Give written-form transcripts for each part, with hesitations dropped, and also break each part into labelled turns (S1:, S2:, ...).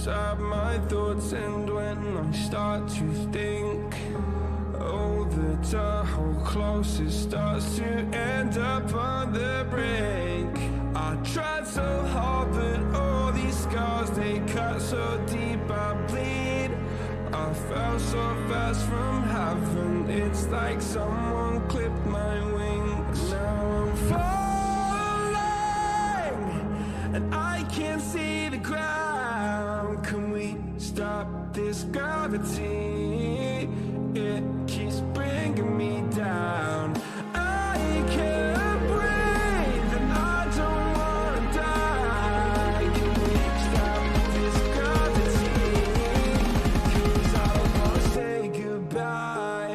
S1: inside my thoughts, and when I start to think, oh, the tunnel closest starts to end up on the brink. I tried so hard, but all these scars, they cut so deep, I bleed. I fell so fast from heaven, it's like someone clipped my wings. Now I'm falling, and I can't see the ground. Can we stop this gravity? It keeps bringing me down. I can't breathe, and I don't wanna die. Can we stop this gravity? 'Cause I don't wanna say goodbye.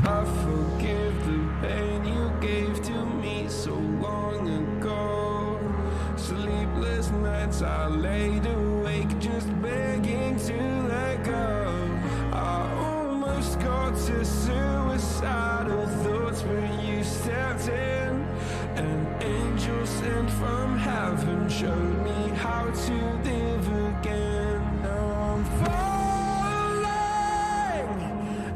S1: I forgive the pain you gave to me so long ago. Sleepless nights I laid awake just begging to let go. I almost got to suicidal thoughts, but you stepped in. An angel sent from heaven showed me how to live again. Now I'm falling,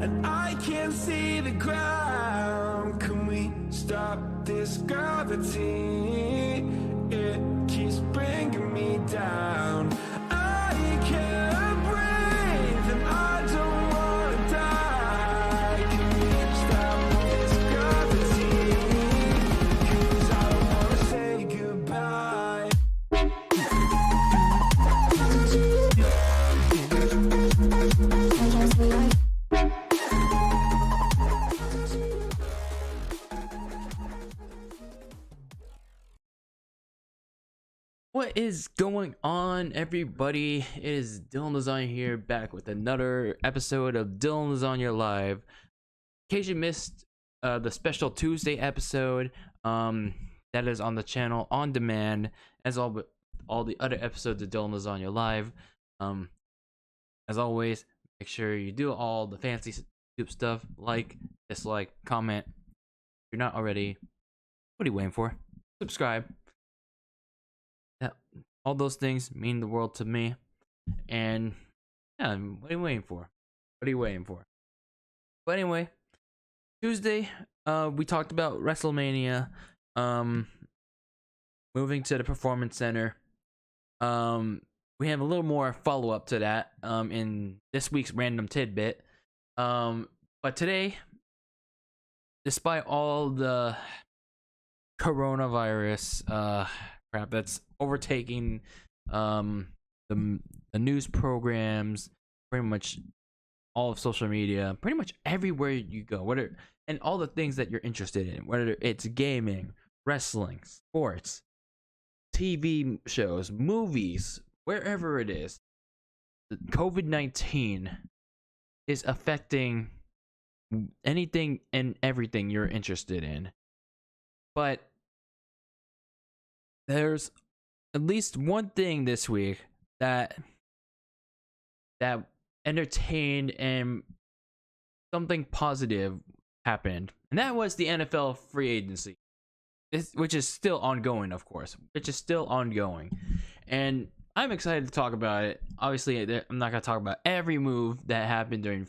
S1: and I can't see the ground. Can we stop this gravity? It keeps bringing me down. I can't breathe, and I don't wanna die. Can we stop this gravity? 'Cause I don't wanna say goodbye.
S2: What is going on, everybody? It is DylanLasagna here, back with another episode of DylanLasagna Live. In case you missed the special Tuesday episode, that is on the channel on demand, as all the other episodes of DylanLasagna Live. As always, make sure you do all the fancy soup stuff, like, dislike, comment. If you're not already, what are you waiting for? Subscribe. All those things mean the world to me. And yeah, what are you waiting for? What are you waiting for? But anyway, Tuesday, we talked about WrestleMania, moving to the Performance Center. We have a little more follow-up to that in this week's random tidbit. But today, despite all the coronavirus crap that's overtaking the news programs, pretty much all of social media, pretty much everywhere you go, and all the things that you're interested in, whether it's gaming, wrestling, sports, TV shows, movies, wherever it is, COVID-19 is affecting anything and everything you're interested in. But there's at least one thing this week that entertained and something positive happened, and that was the NFL free agency, which is still ongoing, of course, and I'm excited to talk about it. Obviously, I'm not going to talk about every move that happened during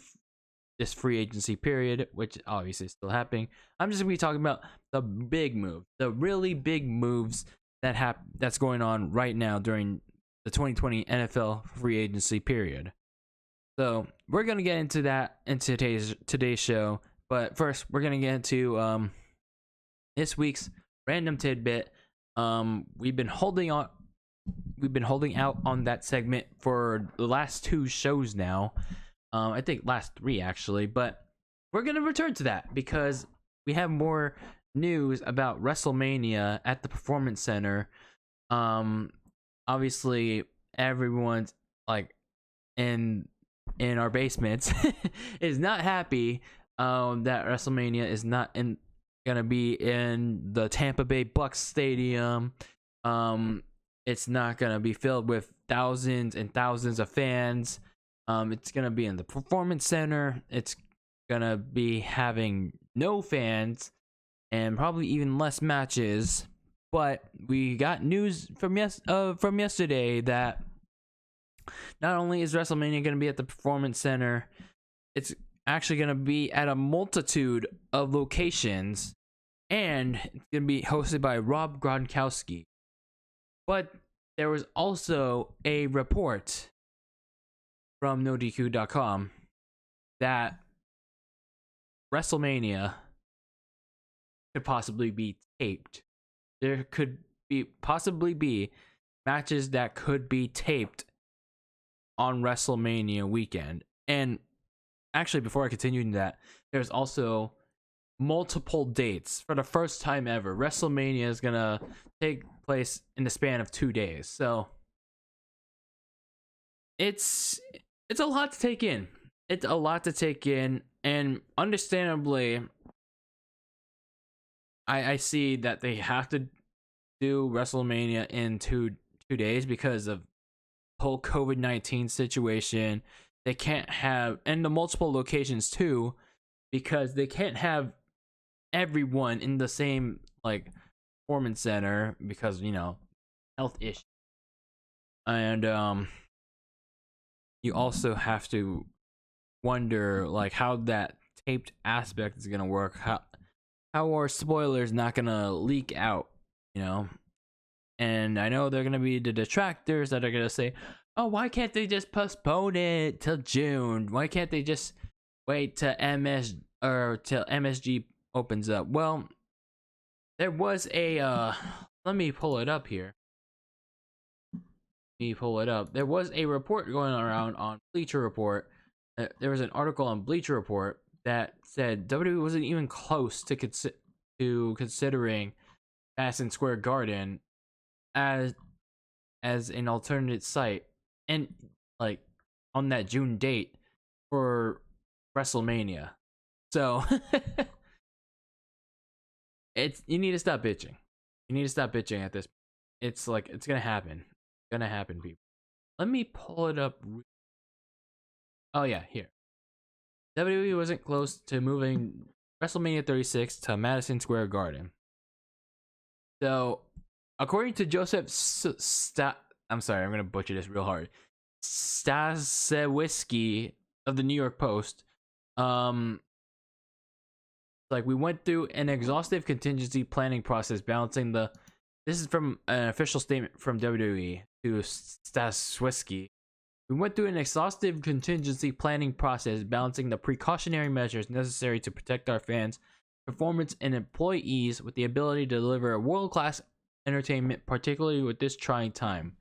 S2: this free agency period, which obviously is still happening. I'm just going to be talking about the big move, the really big moves that's going on right now during the 2020 NFL free agency period. So we're gonna get into that in today's show, but first we're gonna get into this week's random tidbit. We've been holding out on that segment for the last 2 shows now. I think last 3 actually, but we're gonna return to that because we have more news about WrestleMania at the Performance Center. Obviously everyone's like in our basements is not happy that WrestleMania is not gonna be in the Tampa Bay Bucs stadium. It's not gonna be filled with thousands and thousands of fans. It's gonna be in the Performance Center. It's gonna be having no fans and probably even less matches. But we got news from yesterday that not only is WrestleMania gonna be at the Performance Center, it's actually gonna be at a multitude of locations, and it's gonna be hosted by Rob Gronkowski. But there was also a report from NoDQ.com that WrestleMania could possibly be taped. There could possibly be matches that could be taped on WrestleMania weekend. And actually, before I continue in that, there's also multiple dates. For the first time ever, WrestleMania is gonna take place in the span of 2 days. So it's a lot to take in. It's a lot to take in, and understandably, I see that they have to do WrestleMania in two days because of the whole COVID-19 situation. They can't have, and the multiple locations too, because they can't have everyone in the same performance center because health issues. And you also have to wonder how that taped aspect is gonna work. How are spoilers not gonna leak out? And I know they're gonna be the detractors that are gonna say, "Oh, why can't they just postpone it till June? Why can't they just wait till till MSG opens up?" Well, there was a let me pull it up here. There was a report going around on Bleacher Report. There was an article on Bleacher Report that said WWE wasn't even close to considering Madison Square Garden as an alternate site, and on that June date for WrestleMania. So you need to stop bitching. You need to stop bitching at this. It's gonna happen. It's gonna happen, people. Let me pull it up. Oh yeah, here. WWE wasn't close to moving WrestleMania 36 to Madison Square Garden. So, according to Joseph I'm sorry, I'm gonna butcher this real hard. Stasewski of the New York Post, we went through an exhaustive contingency planning process balancing the. This is from an official statement from WWE to Stasewski. We went through an exhaustive contingency planning process balancing the precautionary measures necessary to protect our fans, performance, and employees with the ability to deliver a world-class entertainment, particularly with this trying time.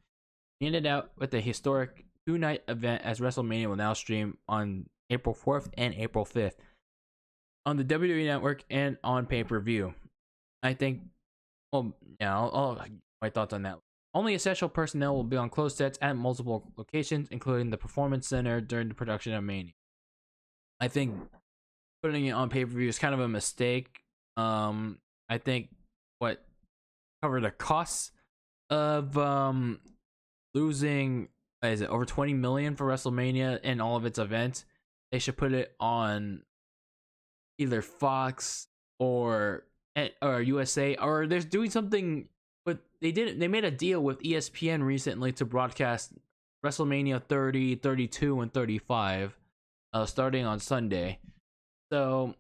S2: We ended out with a historic 2-night event as WrestleMania will now stream on April 4th and April 5th on the WWE Network and on pay-per-view. I think, I'll my thoughts on that. Only essential personnel will be on closed sets at multiple locations, including the Performance Center during the production of Mania. I think putting it on pay-per-view is kind of a mistake. I think what covered the costs of losing over 20 million for WrestleMania and all of its events. They should put it on either Fox or USA, or they're doing something. But they made a deal with ESPN recently to broadcast WrestleMania 30, 32, and 35 starting on Sunday. So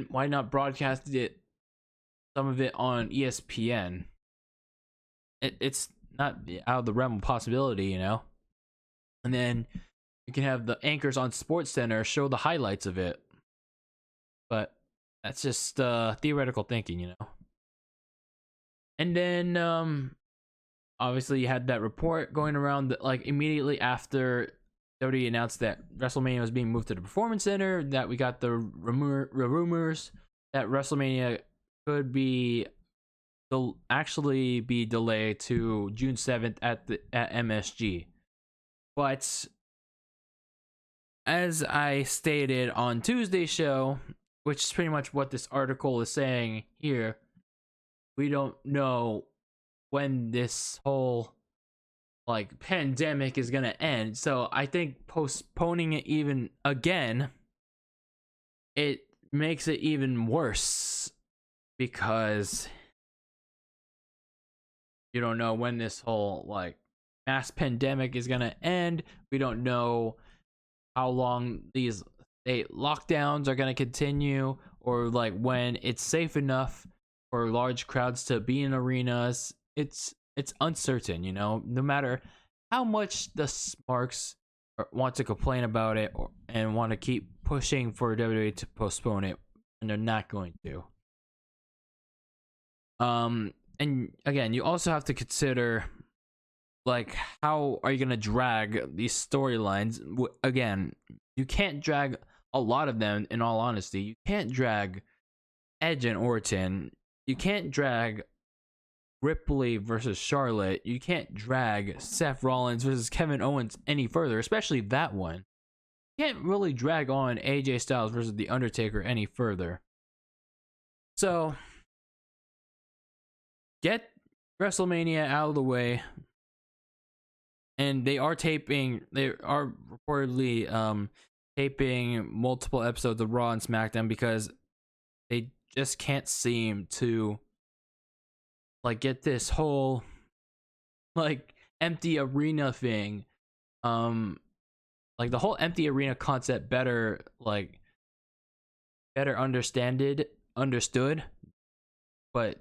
S2: why not broadcast some of it on ESPN? It's not out of the realm of possibility, And then you can have the anchors on SportsCenter show the highlights of it. But that's just theoretical thinking, And then obviously you had that report going around that immediately after WWE announced that WrestleMania was being moved to the Performance Center, that we got the rumors that WrestleMania could actually be delayed to June 7th at MSG. But as I stated on Tuesday's show, which is pretty much what this article is saying here, we don't know when this whole like pandemic is gonna end. So I think postponing it even again, it makes it even worse because you don't know when this whole like mass pandemic is gonna end. We don't know how long these state lockdowns are gonna continue, or like when it's safe enough for large crowds to be in arenas. It's uncertain, you know. No matter how much the Sparks want to complain about it and want to keep pushing for WWE to postpone it, and they're not going to. And again, you also have to consider like how are you gonna drag these storylines? Again, you can't drag a lot of them. In all honesty, you can't drag Edge and Orton. You can't drag Ripley versus Charlotte. You can't drag Seth Rollins versus Kevin Owens any further, especially that one. You can't really drag on AJ Styles versus The Undertaker any further. So get WrestleMania out of the way. And they are reportedly taping multiple episodes of Raw and SmackDown because they just can't seem to like get this whole like empty arena thing, like the whole empty arena concept better understood. But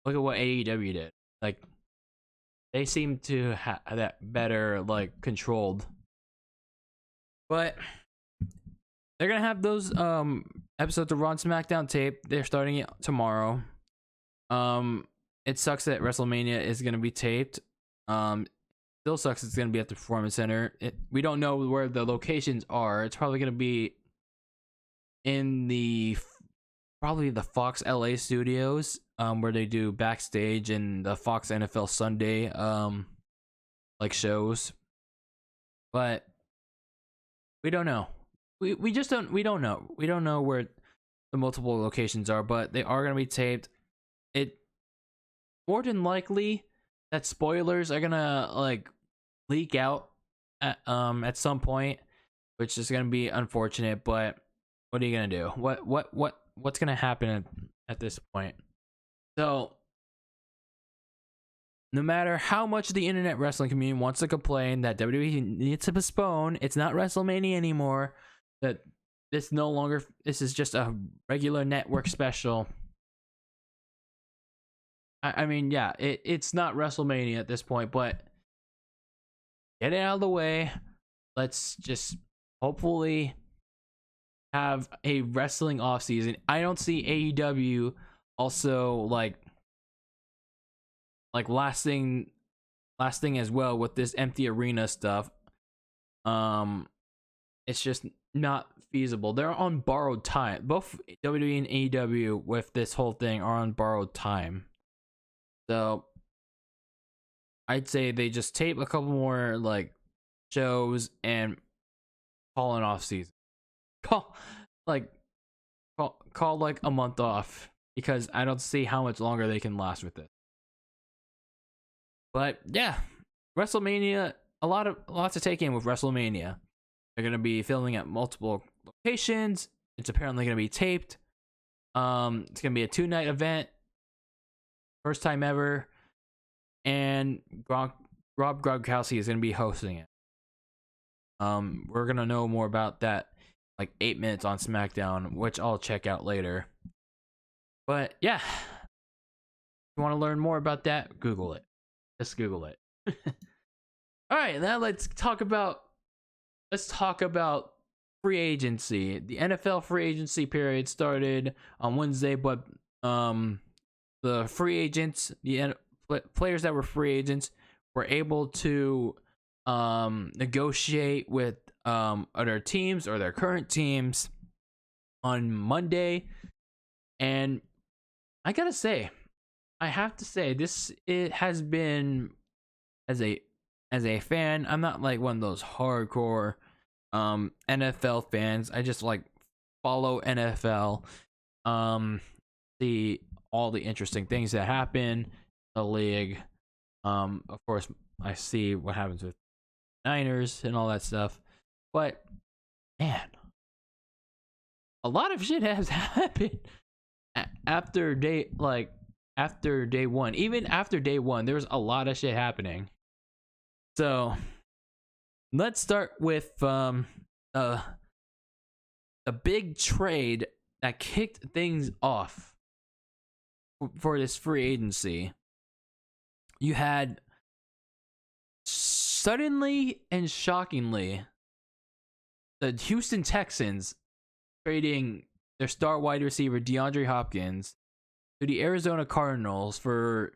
S2: look at what AEW did. Like they seem to have that better like controlled. But they're gonna have those episodes of Raw and SmackDown tape. They're starting it tomorrow. It sucks that WrestleMania is gonna be taped. Still sucks it's gonna be at the Performance Center. We don't know where the locations are. It's probably gonna be in the Fox LA studios, where they do backstage and the Fox NFL Sunday like shows. But we don't know. We don't know. We don't know where the multiple locations are, but they are gonna be taped. It more than likely that spoilers are gonna like leak out at some point, which is gonna be unfortunate. But what are you gonna do? What's gonna happen at this point? So no matter how much the internet wrestling community wants to complain that WWE needs to postpone, it's not WrestleMania anymore. That this is just a regular network special. I mean, yeah, it's not WrestleMania at this point, but get it out of the way. Let's just hopefully have a wrestling off season. I don't see AEW also like lasting as well with this empty arena stuff. It's just not feasible. They're on borrowed time. Both WWE and AEW with this whole thing are on borrowed time. So I'd say they just tape a couple more like shows and call an off season. Call like a month off, because I don't see how much longer they can last with it. But yeah, WrestleMania, lots to take in with WrestleMania. They're gonna be filming at multiple locations. It's apparently gonna be taped. It's gonna be a 2-night event, first time ever, and Rob Gronkowski is gonna be hosting it. We're gonna know more about that like 8 minutes on SmackDown, which I'll check out later. But yeah, if you want to learn more about that, Google it. Just Google it. All right, now let's talk about free agency. The NFL free agency period started on Wednesday, but the free agents, players that were free agents, were able to negotiate with other teams or their current teams on Monday. And I have to say it has been, as a fan, I'm not like one of those hardcore NFL fans. I just like follow NFL, see all the interesting things that happen in the league. Of course, I see what happens with Niners and all that stuff. But man, a lot of shit has happened after day one. Even after day one, there's a lot of shit happening. So let's start with the big trade that kicked things off for this free agency. You had suddenly and shockingly the Houston Texans trading their star wide receiver DeAndre Hopkins to the Arizona Cardinals for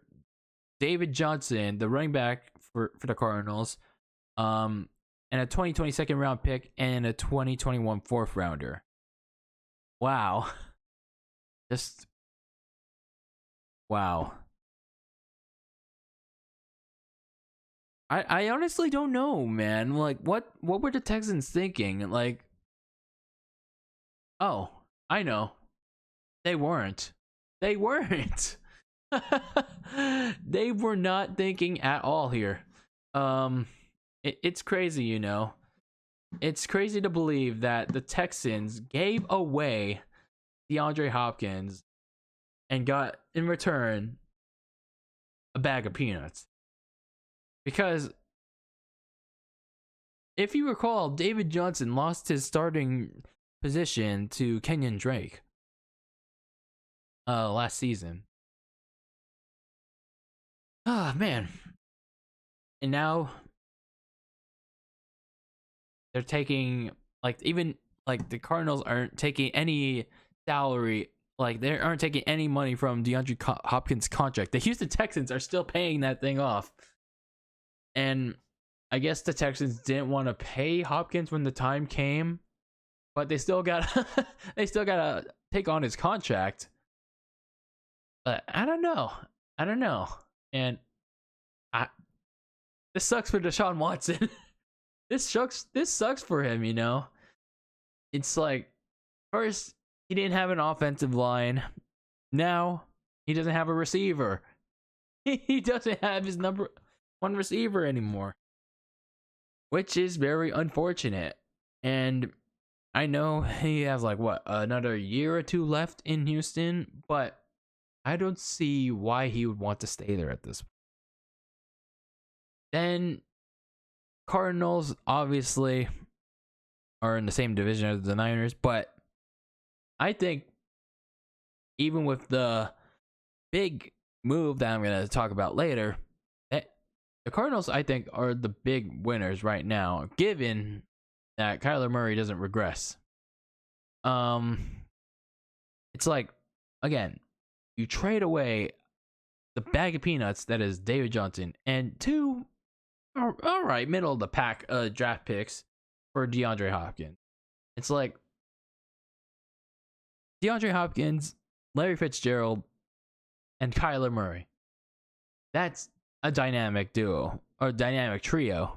S2: David Johnson, the running back for the Cardinals, and a 2020 second round pick and a 2021 fourth rounder. Wow. Just wow. I honestly don't know, man. Like what were the Texans thinking? Like, oh, I know. They weren't. They weren't. They were not thinking at all here. It's crazy, you know. It's crazy to believe that the Texans gave away DeAndre Hopkins and got in return a bag of peanuts. Because if you recall, David Johnson lost his starting position to Kenyon Drake last season. Ah, man. And now they're taking, like, even like the Cardinals aren't taking any salary, like they aren't taking any money from DeAndre Hopkins' contract. The Houston Texans are still paying that thing off. And I guess the Texans didn't want to pay Hopkins when the time came, but they still got to take on his contract. But I don't know. And this sucks for Deshaun Watson. This sucks for him, you know. It's like, first he didn't have an offensive line. Now he doesn't have a receiver. He doesn't have his number one receiver anymore, which is very unfortunate. And I know he has like another year or two left in Houston, but I don't see why he would want to stay there at this point. Then Cardinals obviously are in the same division as the Niners, but I think even with the big move that I'm going to talk about later, the Cardinals, I think, are the big winners right now, given that Kyler Murray doesn't regress. It's like, again, you trade away the bag of peanuts that is David Johnson and two, all right, middle of the pack draft picks for DeAndre Hopkins. It's like DeAndre Hopkins, Larry Fitzgerald, and Kyler Murray. That's a dynamic duo or dynamic trio.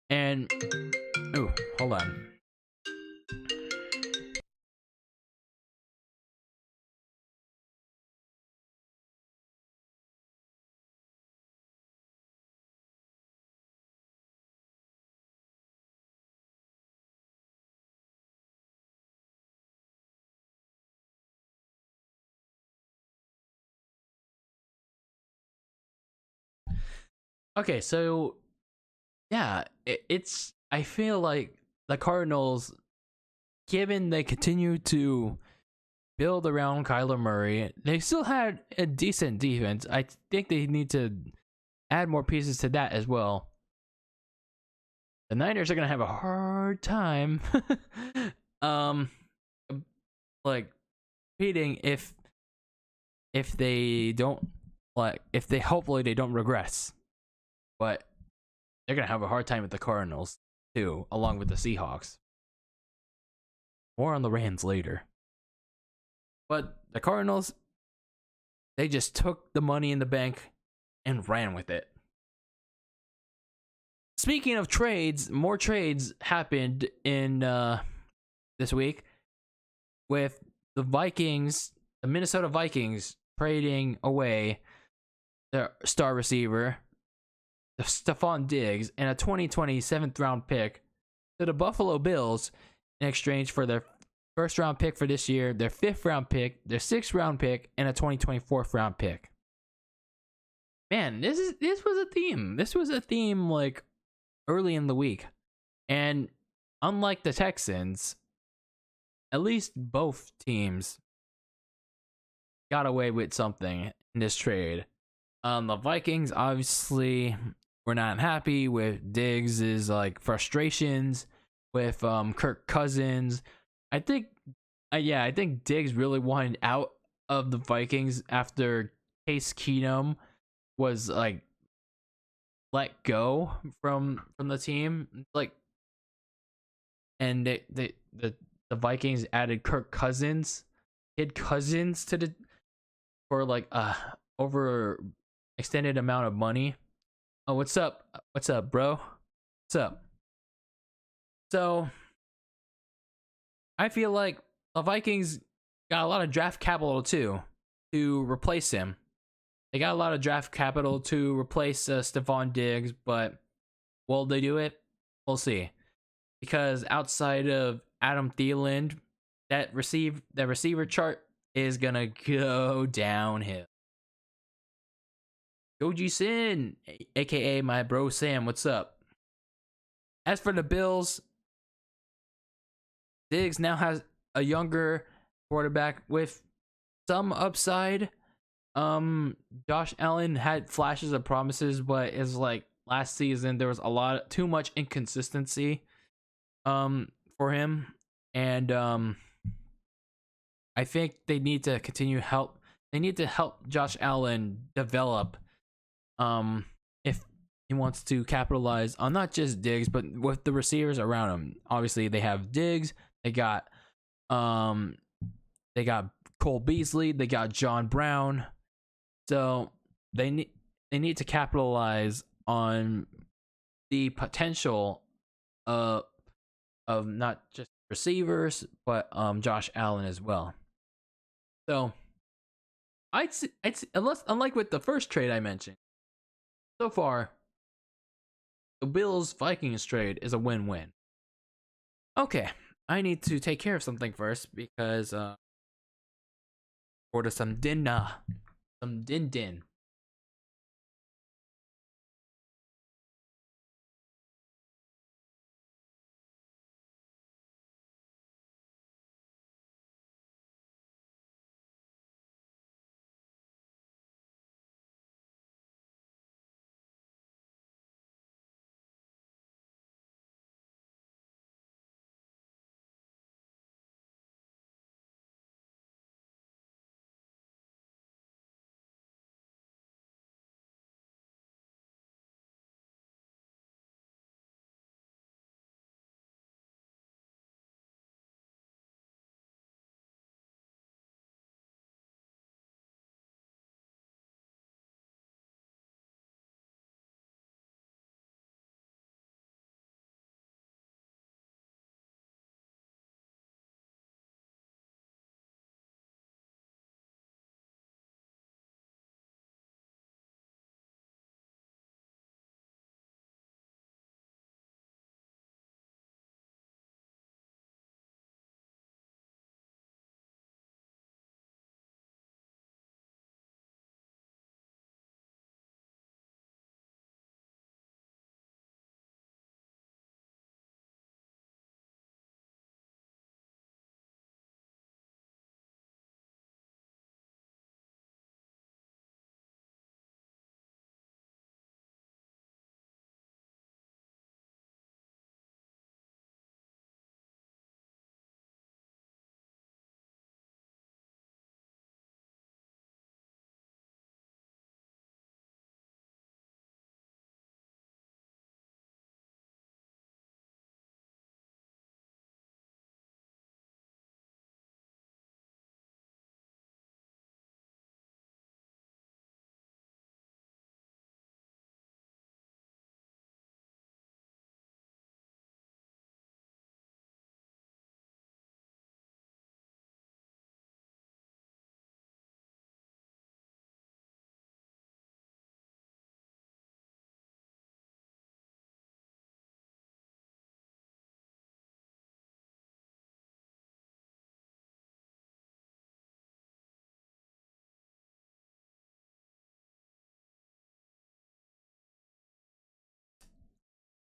S2: And hold on. Okay, so yeah, it's I feel like the Cardinals, given they continue to build around Kyler Murray, they still had a decent defense. I think they need to add more pieces to that as well. The Niners are gonna have a hard time like competing if they don't, like, if they hopefully they don't regress. But they're going to have a hard time with the Cardinals, too, along with the Seahawks. More on the Rams later. But the Cardinals, they just took the money in the bank and ran with it. speaking of trades, more trades happened in this week with the Vikings, the Minnesota Vikings trading away their star receiver, Stephon Diggs, and a 2020 7th round pick to the Buffalo Bills in exchange for their first round pick for this year, their 5th round pick, their 6th round pick, and a 2024 round pick. Man, this was a theme. This was a theme like early in the week. And unlike the Texans, at least both teams got away with something in this trade. The Vikings obviously were not happy with Diggs' like frustrations with Kirk Cousins. I think Diggs really wanted out of the Vikings after Case Keenum was like let go from the team. Like, and the Vikings added Kirk Cousins, Kid Cousins to the for like over extended amount of money. Oh, what's up? What's up, bro? What's up? So I feel like the Vikings got a lot of draft capital too to replace him. They got a lot of draft capital to replace Stephon Diggs, but will they do it? We'll see. Because outside of Adam Thielen, that receiver chart is gonna go downhill. Goji Sin, aka my bro Sam, what's up? As for the Bills, Diggs now has a younger quarterback with some upside. Josh Allen had flashes of promises, but it's like last season there was too much inconsistency for him, and I think they need to help Josh Allen develop if he wants to capitalize on not just Diggs but with the receivers around him. Obviously they have Diggs, they got Cole Beasley, they got John Brown. So they need to capitalize on the potential of not just receivers but Josh Allen as well. So I'd say, unlike with the first trade I mentioned, so far the Bills Vikings trade is a win-win. Okay, I need to take care of something first because order some dinner. Some din.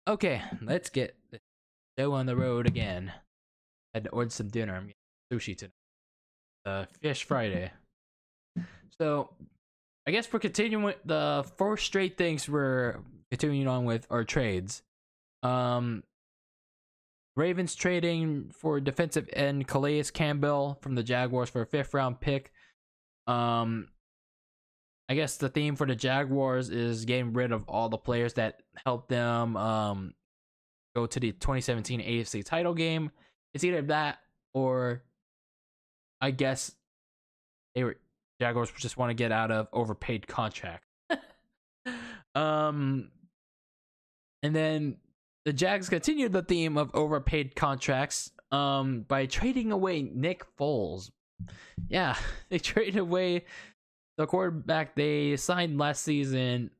S2: Okay, let's get the show on the road again. Had to order some dinner. I'm getting sushi tonight. Fish Friday. So, I guess we're continuing with the four straight things we're continuing on with our trades. Ravens trading for defensive end Calais Campbell from the Jaguars for a 5th round pick. I guess the theme for the Jaguars is getting rid of all the players that helped them go to the 2017 AFC title game. It's either that or I guess Jaguars just want to get out of overpaid contract. And then the Jags continued the theme of overpaid contracts by trading away Nick Foles. Yeah, they traded away the quarterback they signed last season.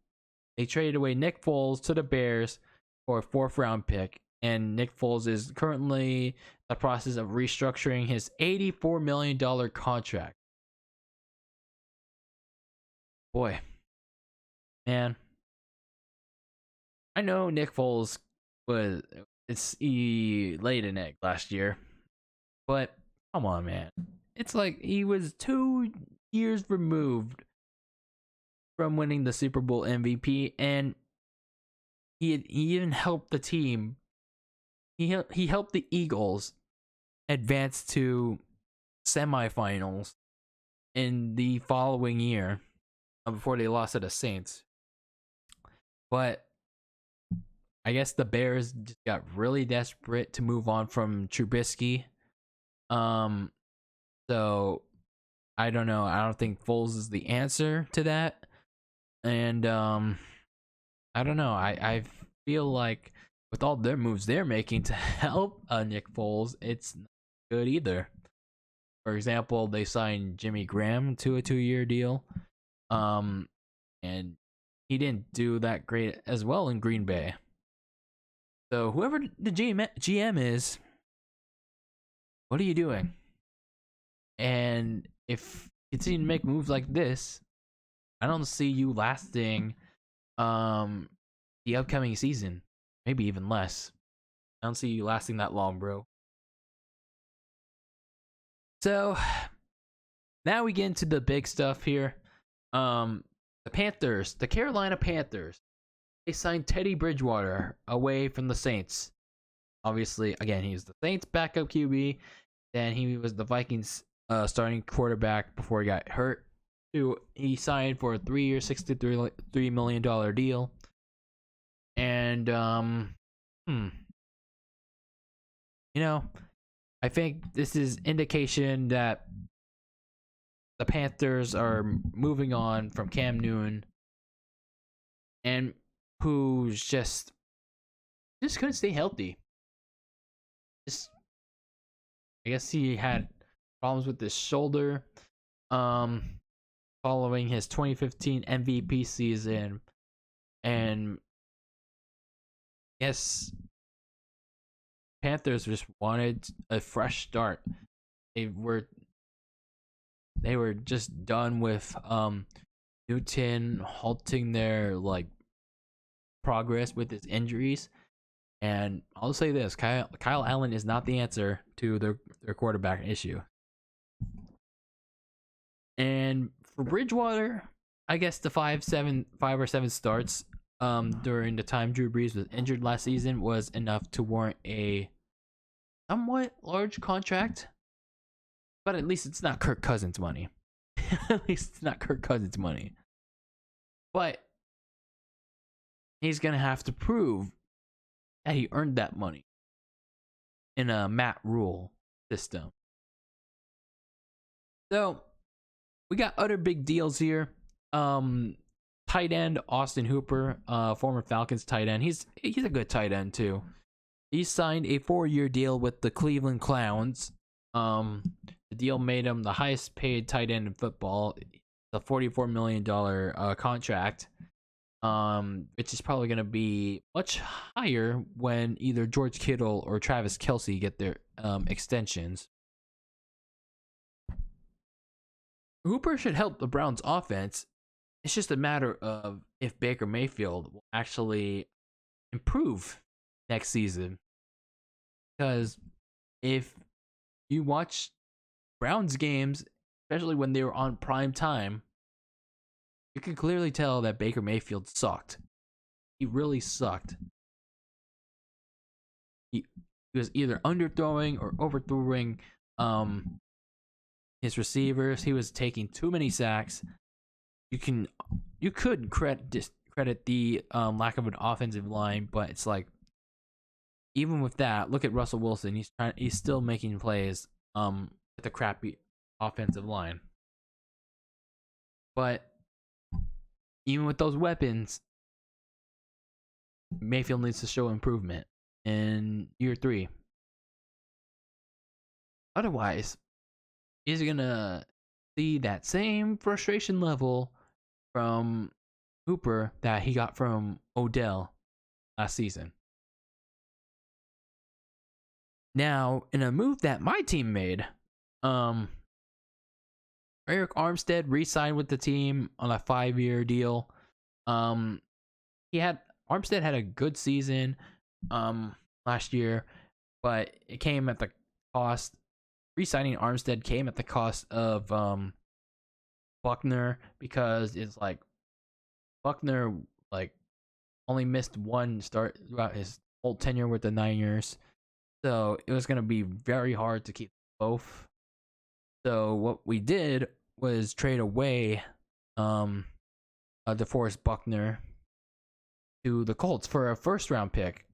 S2: They traded away Nick Foles to the Bears for a 4th round pick. And Nick Foles is currently in the process of restructuring his $84 million contract. Boy, man. I know Nick Foles he laid an egg last year. But come on, man. It's like he was 2 years removed from winning the Super Bowl MVP, and he even helped the team. He helped the Eagles advance to semifinals in the following year before they lost to the Saints. But I guess the Bears just got really desperate to move on from Trubisky. So I don't know. I don't think Foles is the answer to that. And I don't know. I feel like with all their moves they're making to help Nick Foles, it's not good either. For example, they signed Jimmy Graham to a 2-year deal. And he didn't do that great as well in Green Bay. So whoever the GM is, what are you doing? And if you continue to make moves like this, I don't see you lasting the upcoming season. Maybe even less. I don't see you lasting that long, bro. So now we get into the big stuff here. The Panthers, the Carolina Panthers, they signed Teddy Bridgewater away from the Saints. Obviously, again, he's the Saints' backup QB. Then he was the Vikings' starting quarterback before he got hurt. He signed for a 3-year, $63 million deal. And, I think this is indication that the Panthers are moving on from Cam Newton, and who's just couldn't stay healthy. I guess he had problems with his shoulder, following his 2015 MVP season, and yes, Panthers just wanted a fresh start. They were just done with Newton halting their progress with his injuries. And I'll say this, Kyle Allen is not the answer to their quarterback issue. And for Bridgewater, I guess the 5 or 7 starts during the time Drew Brees was injured last season was enough to warrant a somewhat large contract. But at least it's not Kirk Cousins money. At least it's not Kirk Cousins money. But he's going to have to prove that he earned that money in a Matt Rule system. So, we got other big deals here. Tight end Austin Hooper, former Falcons tight end. He's a good tight end too. He signed a 4-year deal with the Cleveland Clowns. The deal made him the highest paid tight end in football. The $44 million contract, which is probably going to be much higher when either George Kittle or Travis Kelce get their extensions. Hooper should help the Browns offense. It's just a matter of if Baker Mayfield will actually improve next season. Because if you watch Browns games, especially when they were on prime time, you could clearly tell that Baker Mayfield sucked. He really sucked. He was either underthrowing or overthrowing his receivers. He was taking too many sacks. You could credit the lack of an offensive line, but it's like, even with that, look at Russell Wilson. He's still making plays with a crappy offensive line. But even with those weapons, Mayfield needs to show improvement in year 3. Otherwise, he's gonna see that same frustration level from Hooper that he got from Odell last season. Now, in a move that my team made, Eric Armstead re-signed with the team on a 5-year deal. Armstead had a good season last year, but it came at the cost. Re-signing Armstead came at the cost of Buckner, because it's like Buckner only missed one start throughout his whole tenure with the Niners, so it was gonna be very hard to keep both. So what we did was trade away DeForest Buckner to the Colts for a first-round pick,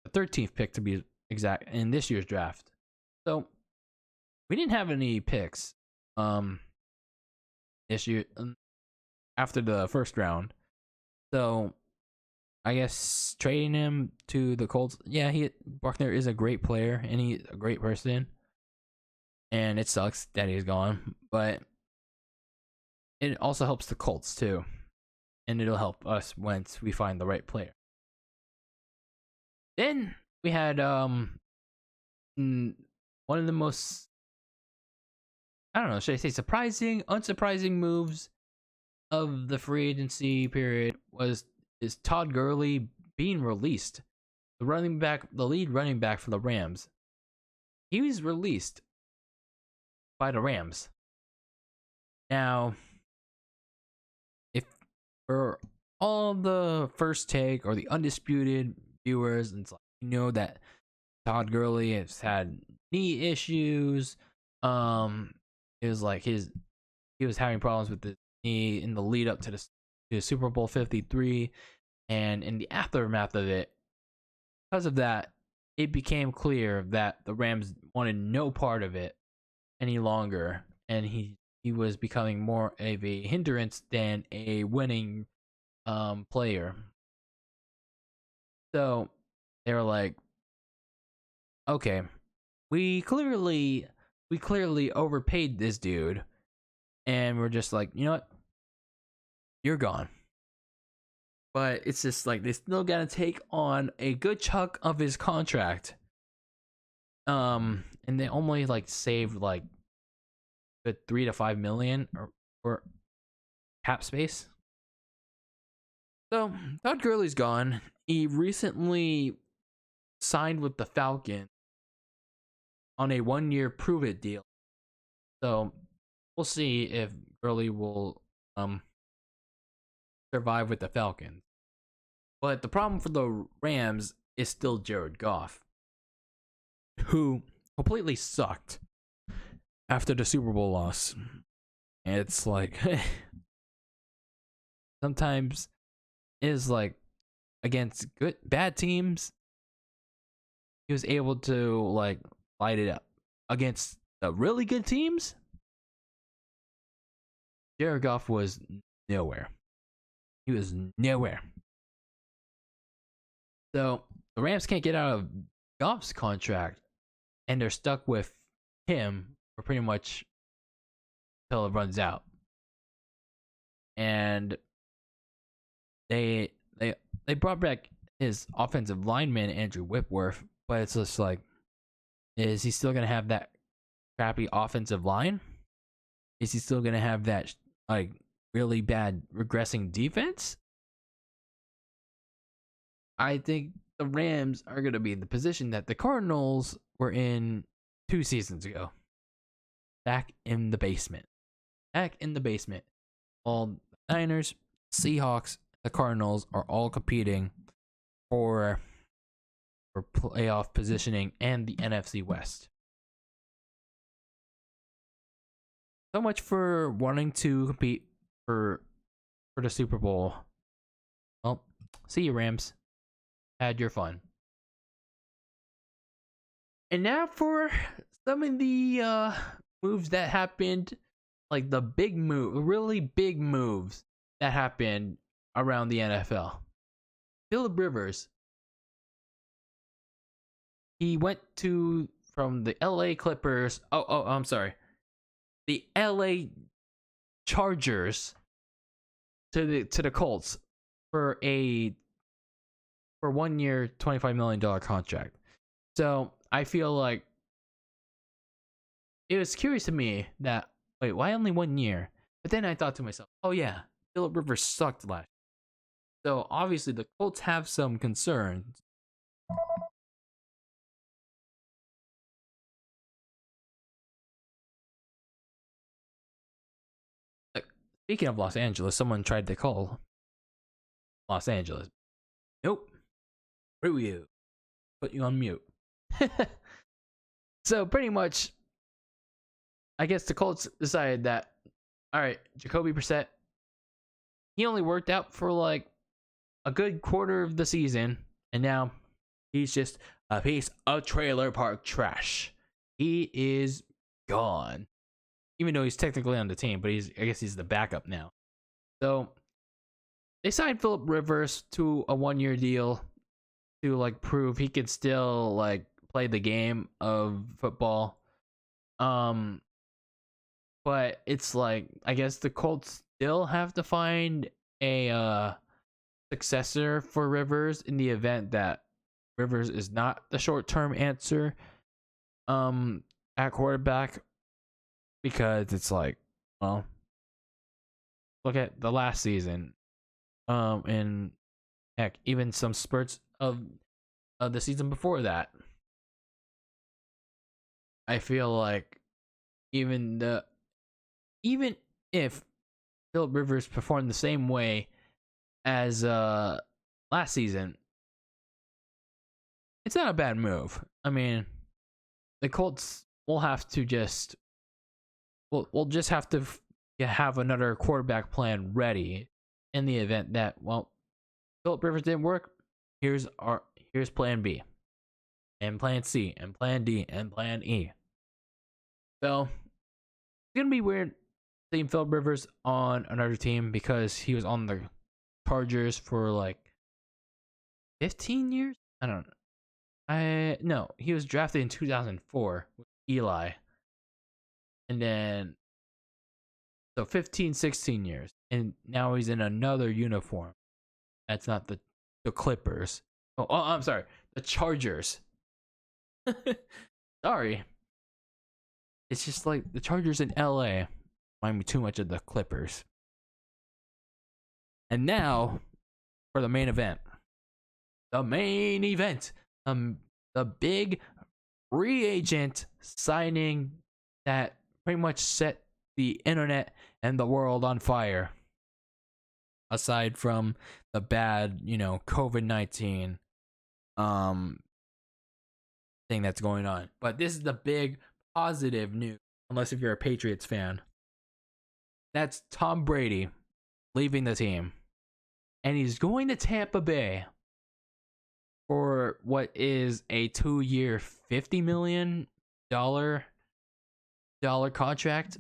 S2: the 13th pick to be exact, in this year's draft. So we didn't have any picks this year after the first round. So I guess trading him to the Colts, Buckner is a great player and he's a great person. And it sucks that he's gone, but it also helps the Colts too. And it'll help us once we find the right player. Then we had one of the most, I don't know, should I say surprising, unsurprising moves of the free agency period is Todd Gurley being released. The lead running back for the Rams. He was released by the Rams. Now, if for all the First Take or the Undisputed viewers, it's like, you know that Todd Gurley has had knee issues. It was like he was having problems with the knee in the lead up to the Super Bowl 53, and in the aftermath of it, because of that, it became clear that the Rams wanted no part of it any longer, and he was becoming more of a hindrance than a winning player. So they were like, okay, we clearly overpaid this dude, and we're just like, you know what, you're gone. But it's just like they still gotta take on a good chunk of his contract. And they only saved good 3 to 5 million or cap space. So Todd Gurley's gone. He recently signed with the Falcons on a 1-year prove it deal. So we'll see if Gurley will survive with the Falcons. But the problem for the Rams is still Jared Goff, who completely sucked after the Super Bowl loss. And it's like sometimes is against bad teams, he was able to light it up. Against the really good teams, Jared Goff was nowhere. He was nowhere. So the Rams can't get out of Goff's contract, and they're stuck with him for pretty much until it runs out. And they brought back his offensive lineman Andrew Whitworth, but it's just like, is he still gonna have that crappy offensive line? Is he still gonna have that really bad regressing defense? I think the Rams are going to be in the position that the Cardinals were in 2 seasons ago. Back in the basement. Back in the basement. All the Niners, Seahawks, the Cardinals are all competing for playoff positioning and the NFC West. So much for wanting to compete for the Super Bowl. Well, see you, Rams. Had your fun. And now for some of the moves that happened, like the big move, really big moves that happened around the NFL. Phillip Rivers, he went from the LA Clippers. I'm sorry, the LA Chargers to the Colts for 1 year, $25 million contract. So I feel like it was curious to me that, wait, why only 1 year? But then I thought to myself, oh yeah, Phillip Rivers sucked last year. So obviously the Colts have some concerns. Speaking of Los Angeles, someone tried to call Los Angeles. Nope. Screw you. Put you on mute. So pretty much, I guess the Colts decided that, all right, Jacoby Brissett, he only worked out for like a good quarter of the season, and now he's just a piece of trailer park trash. He is gone. Even though he's technically on the team, but I guess he's the backup now. So they signed Phillip Rivers to a 1-year deal to like prove he could still like play the game of football. But it's like, I guess the Colts still have to find a successor for Rivers in the event that Rivers is not the short-term answer at quarterback. Because it's like, well, look at the last season, and heck, even some spurts of the season before that. I feel like even if Phillip Rivers performed the same way as last season, it's not a bad move. I mean, the Colts will have to just. We'll just have to have another quarterback plan ready in the event that, well, Phillip Rivers didn't work. Here's plan B, and plan C, and plan D, and plan E. So it's gonna be weird seeing Phillip Rivers on another team because he was on the Chargers for like 15 years. I don't know. No, he was drafted in 2004 with Eli. And then, so 15, 16 years. And now he's in another uniform. That's not the Clippers. Oh, I'm sorry. The Chargers. Sorry. It's just like the Chargers in LA remind me too much of the Clippers. And now, for the main event. The main event. The big free agent signing that pretty much set the internet and the world on fire. Aside from the bad, COVID-19 thing that's going on. But this is the big positive news, unless if you're a Patriots fan. That's Tom Brady leaving the team. And he's going to Tampa Bay for what is a 2-year, $50 million contract,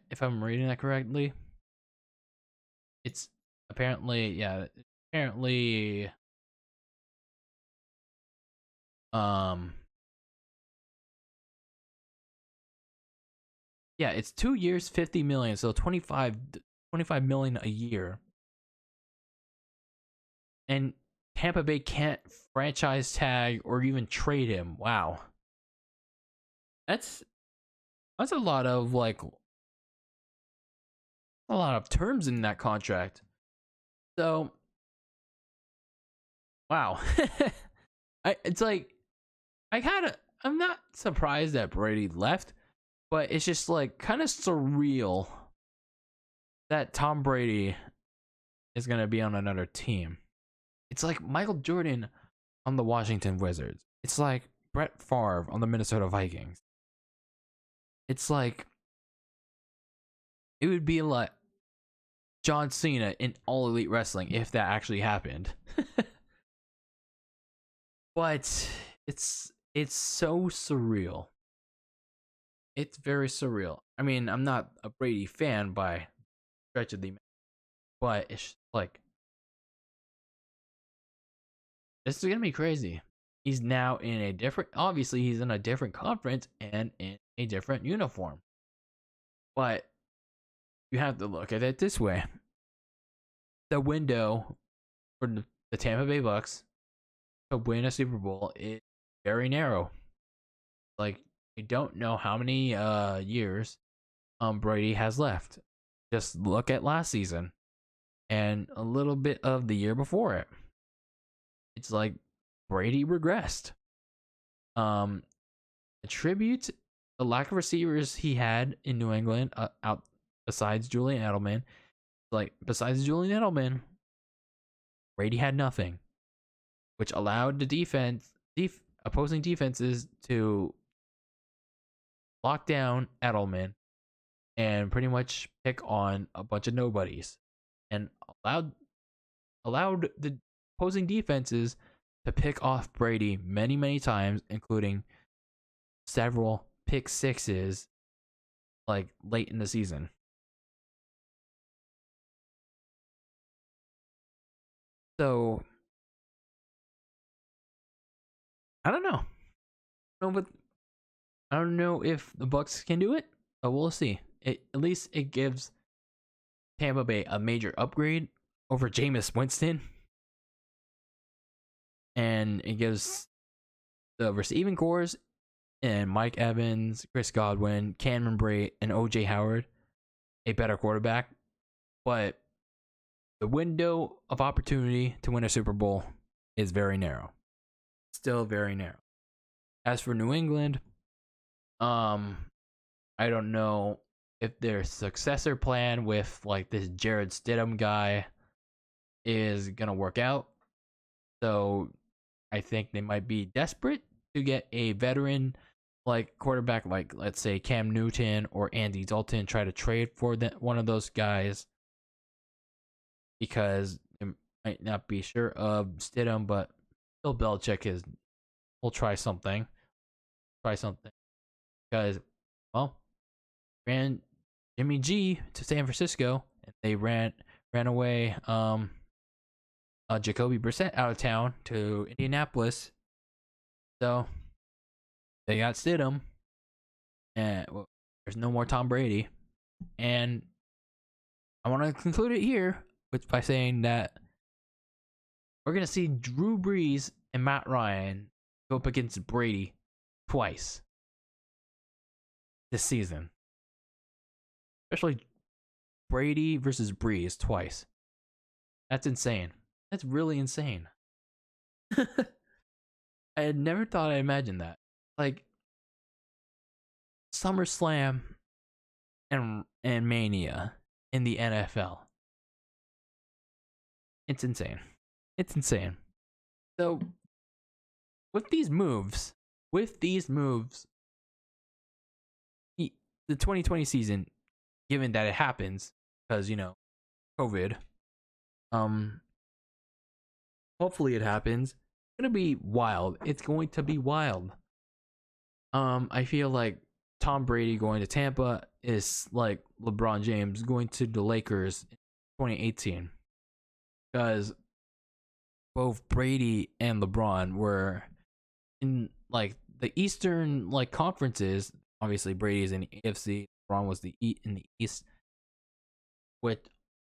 S2: if I'm reading that correctly. It's apparently it's 2 years, $50 million, so 25 million a year. And Tampa Bay can't franchise tag or even trade him. Wow. That's a lot of terms in that contract. So wow. It's like I'm not surprised that Brady left, but it's just like kind of surreal that Tom Brady is gonna be on another team. It's like Michael Jordan on the Washington Wizards. It's like Brett Favre on the Minnesota Vikings. It's like it would be like John Cena in All Elite Wrestling if that actually happened. But it's so surreal. It's very surreal. I mean, I'm not a Brady fan by stretch of the, but it's like this is gonna be crazy. He's now in a different. Obviously, he's in a different conference and in a different uniform. But you have to look at it this way: the window for the Tampa Bay Bucs to win a Super Bowl is very narrow. Like, I don't know how many years Brady has left. Just look at last season and a little bit of the year before it. It's like Brady regressed. Attribute the lack of receivers he had in New England out besides Julian Edelman. Like, besides Julian Edelman, Brady had nothing, which allowed the opposing defenses to lock down Edelman and pretty much pick on a bunch of nobodies, and allowed the opposing defenses to pick off Brady many times, including several pick sixes like late in the season. So I don't know. I don't know if the Bucs can do it, but we'll see. At least it gives Tampa Bay a major upgrade over Jameis Winston, and it gives the receiving cores and Mike Evans, Chris Godwin, Cameron Brate, and OJ Howard a better quarterback. But the window of opportunity to win a Super Bowl is very narrow. Still very narrow. As for New England, I don't know if their successor plan with like this Jared Stidham guy is gonna work out. So I think they might be desperate to get a veteran like quarterback, like let's say Cam Newton or Andy Dalton, try to trade for one of those guys, because they might not be sure of Stidham, but Bill Belichick will try something. Because, well, ran Jimmy G to San Francisco, and they ran away Jacoby Brissett out of town to Indianapolis. So they got Stidham, and there's no more Tom Brady. And I want to conclude it here by saying that we're gonna see Drew Brees and Matt Ryan go up against Brady twice this season. Especially Brady versus Brees twice. That's insane. That's really insane. I had never thought I'd imagine that. Like, SummerSlam and Mania in the NFL. It's insane. It's insane. So, with these moves, the 2020 season, given that it happens because, COVID, hopefully it happens. It's gonna be wild. It's going to be wild. I feel like Tom Brady going to Tampa is like LeBron James going to the Lakers in 2018, because both Brady and LeBron were in like the Eastern like conferences. Obviously, Brady's in the AFC. LeBron was in the East. With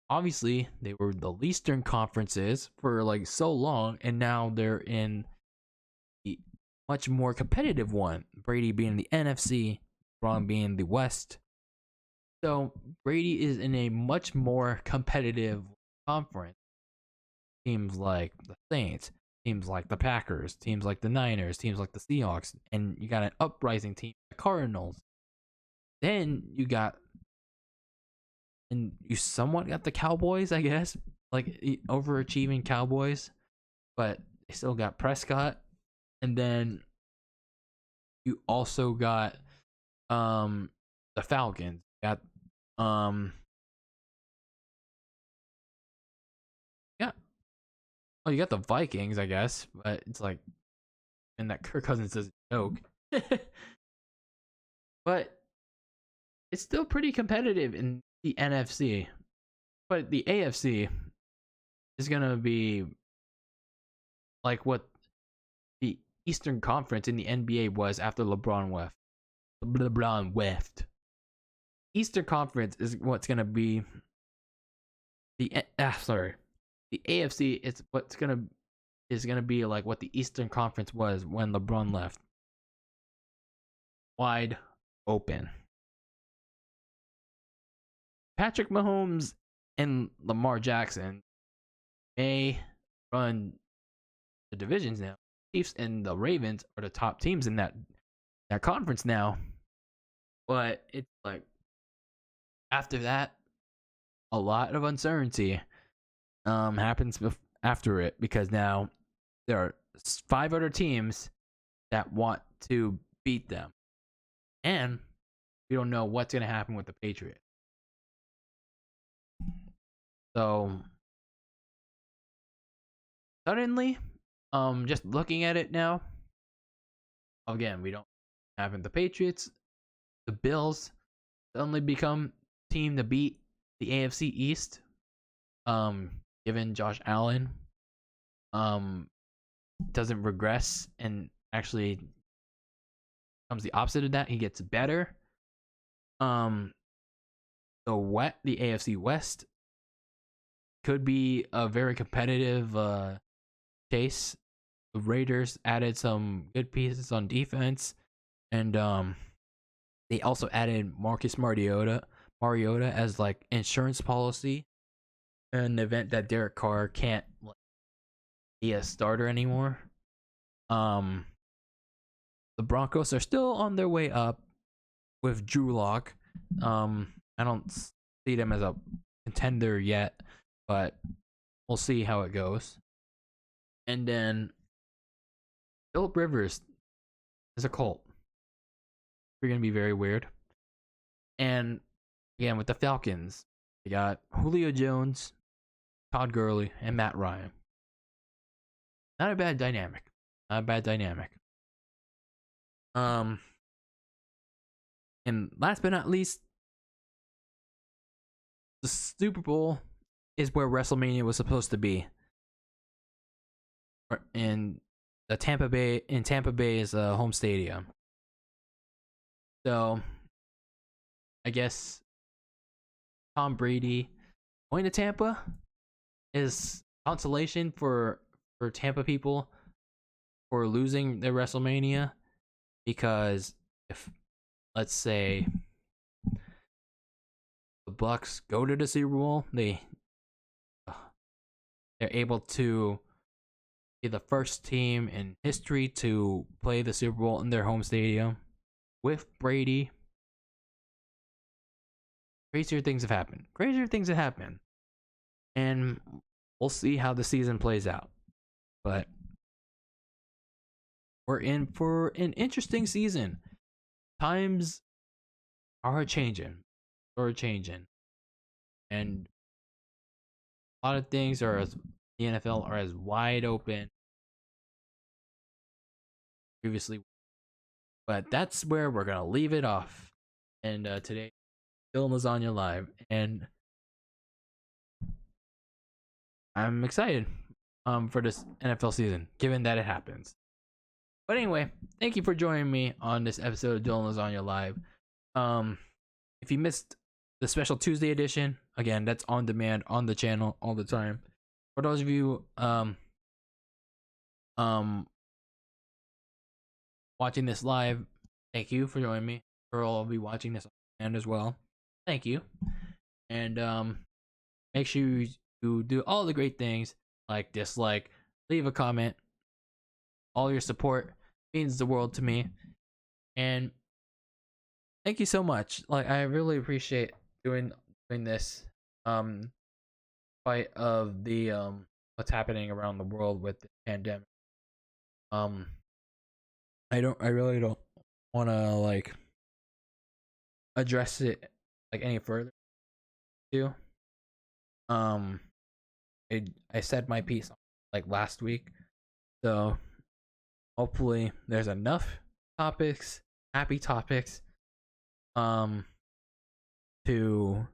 S2: obviously they were the Eastern conferences for like so long, and now they're in the much more competitive one. Brady being the NFC, LeBron being the West. So Brady is in a much more competitive conference. Teams like the Saints, teams like the Packers, teams like the Niners, teams like the Seahawks, and you got an uprising team, the Cardinals. Then you got, and you somewhat got the Cowboys, I guess, like overachieving Cowboys, but they still got Prescott. And then you also got the Falcons. You got yeah. Oh, you got the Vikings, I guess, but it's like, and that Kirk Cousins is a joke. But it's still pretty competitive in the NFC. But the AFC is gonna be like what the Eastern Conference in the NBA was after LeBron left. LeBron left. Eastern Conference is what's gonna be the AFC. It's what's gonna be like what the Eastern Conference was when LeBron left. Wide open. Patrick Mahomes and Lamar Jackson may run the divisions now. Chiefs and the Ravens are the top teams in that conference now. But it's like after that, a lot of uncertainty happens after it, because now there are 5 other teams that want to beat them, and we don't know what's going to happen with the Patriots. So suddenly, just looking at it now, again, we don't have the Patriots. The Bills suddenly become team to beat the AFC East. Given Josh Allen doesn't regress and actually becomes the opposite of that, he gets better. The AFC West could be a very competitive chase. The Raiders added some good pieces on defense, and they also added Marcus Mariota as like insurance policy in the event that Derek Carr can't be a starter anymore. The Broncos are still on their way up with Drew Lock. I don't see them as a contender yet, but we'll see how it goes. And then Phillip Rivers is a cult. We're gonna be very weird. And again, with the Falcons, we got Julio Jones, Todd Gurley, and Matt Ryan. Not a bad dynamic. And last but not least, the Super Bowl is where WrestleMania was supposed to be. In Tampa Bay's home stadium. So I guess Tom Brady going to Tampa is consolation for Tampa people for losing their WrestleMania, because if, let's say, the Bucs go to the Super Bowl, they're able to be the first team in history to play the Super Bowl in their home stadium with Brady. Crazier things have happened. And we'll see how the season plays out. But we're in for an interesting season. Times are changing. And a lot of things the NFL are as wide open previously. But that's where we're going to leave it off. And today, DylanLasagna Live. And I'm excited for this NFL season, given that it happens. But anyway, thank you for joining me on this episode of DylanLasagna Live. If you missed the special Tuesday edition, again, that's on demand on the channel all the time. For those of you watching this live, thank you for joining me. For all of you watching this on demand as well, thank you. And make sure you do all the great things, like dislike, leave a comment, All your support means the world to me, and thank you so much. Like, I really appreciate doing this. Spite of the what's happening around the world with the pandemic. Um, I really don't want to like address it like any further. Too. Um, I said my piece like last week, so hopefully there's enough topics, happy topics, um, to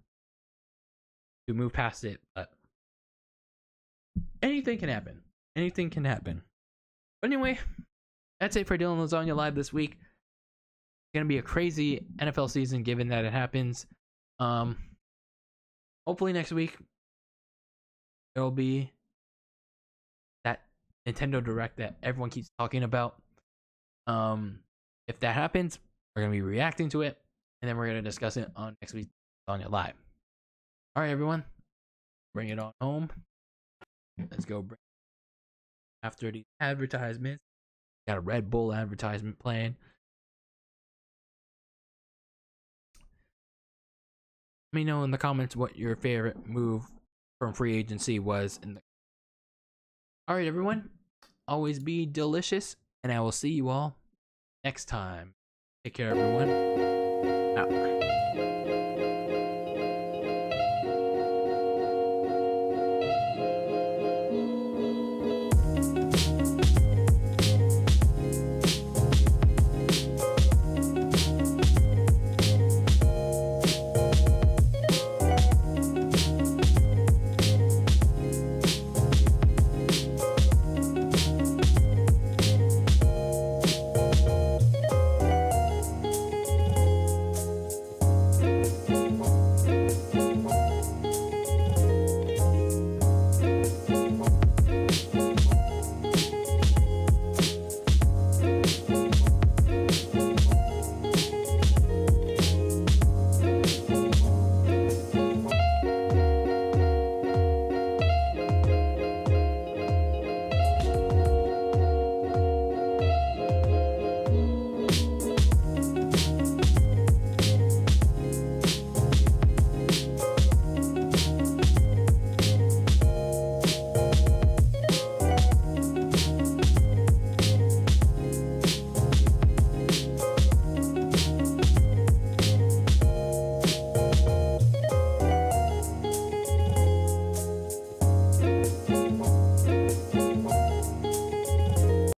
S2: move past it. But anything can happen. Anything can happen. But anyway, that's it for Dylan Lasagna Live this week. It's gonna be a crazy NFL season, given that it happens. Hopefully next week there'll be that Nintendo Direct that everyone keeps talking about. If that happens, we're gonna be reacting to it, and then we're gonna discuss it on next week's Lasagna Live. All right, everyone, bring it on home. Let's go. After these advertisements, got a Red Bull advertisement playing. Let me know in the comments what your favorite move from free agency was. All right, everyone, always be delicious, and I will see you all next time. Take care, everyone. Out.